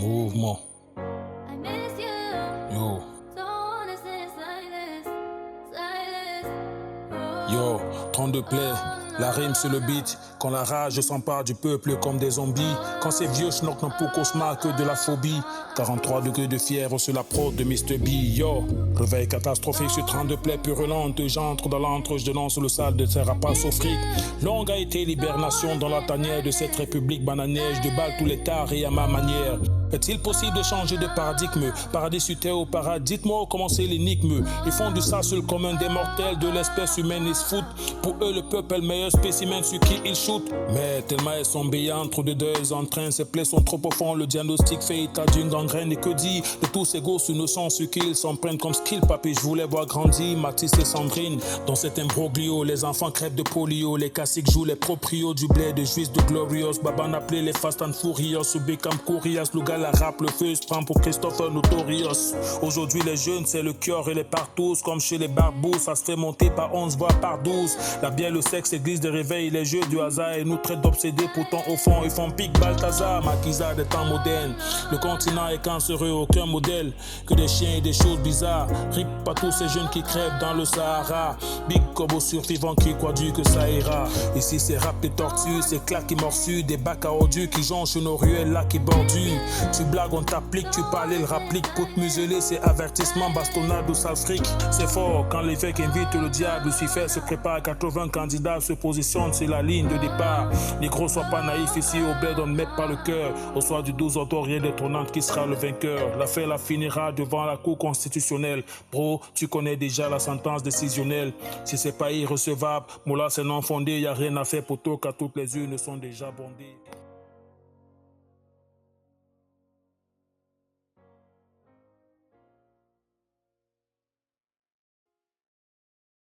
mouvement. Yo. Yo, 32 plaies, la rime sur le beat. Quand la rage s'empare du peuple comme des zombies. Quand ces vieux schnocks n'ont pour cauchemar que de la phobie. 43 degrés de fièvre sur la prod de Mr. B. Yo, réveil catastrophique sur 32 plaies purulentes. J'entre dans l'antre, je dénonce le sale de ces rapaces au fric. Longue a été l'hibernation dans la tanière de cette république bananière. Je déballe tous les tares et à ma manière. Est-il possible de changer de paradigme? Paradis sur terre au paradis, dites-moi comment c'est l'énigme. Ils font du ça sur le commun des mortels de l'espèce humaine, ils se foutent. Pour eux, le peuple est le meilleur spécimen sur qui ils shootent. Mais tellement elles sont béantes, trop de deuils en train, ces plaies sont trop profondes. Le diagnostic fait état d'une gangrène. Et que dit de tous ces gosses innocents sur qui ils s'en prennent comme skill? Papy, je voulais voir grandir Mathis et Sandrine. Dans cet imbroglio, les enfants crèvent de polio. Les caciques jouent les proprios du blé de juifs de Glorious. Baban appelé les Fast and Furious. Subicam Kourias, Lugal la rap, le feu se prend pour Christopher Notorious. Aujourd'hui les jeunes c'est le cœur et les partous. Comme chez les barbous, ça se fait monter par 11 voire par 12. La bière, le sexe, église de réveil, les jeux du hasard. Et nous traitent d'obsédés, pourtant au fond ils font pique Balthazar. Maquisa des temps modernes. Le continent est cancéreux, aucun modèle. Que des chiens et des choses bizarres. Rip pas tous ces jeunes qui crèvent dans le Sahara. Big Kobo survivants qui croient Dieu que ça ira. Ici c'est rap et tortue, c'est claques et morsures. Des bacs à ordures qui jonchent nos ruelles là qui bordurent. Tu blagues, on t'applique, tu parles, il rapplique. Pour te museler, c'est avertissement, bastonnade ou sale fric. C'est fort quand l'évêque invite le diable. Lucifer se prépare, 80 candidats se positionnent sur la ligne de départ. Les gros soient pas naïfs ici au bled, on ne met pas le cœur. Au soir du 12 octobre, rien d'étonnante qui sera le vainqueur. L'affaire la finira devant la cour constitutionnelle. Bro, tu connais déjà la sentence décisionnelle. Si c'est pas irrecevable, Moula c'est non fondé, y a rien à faire pour toi car toutes les urnes sont déjà bondées.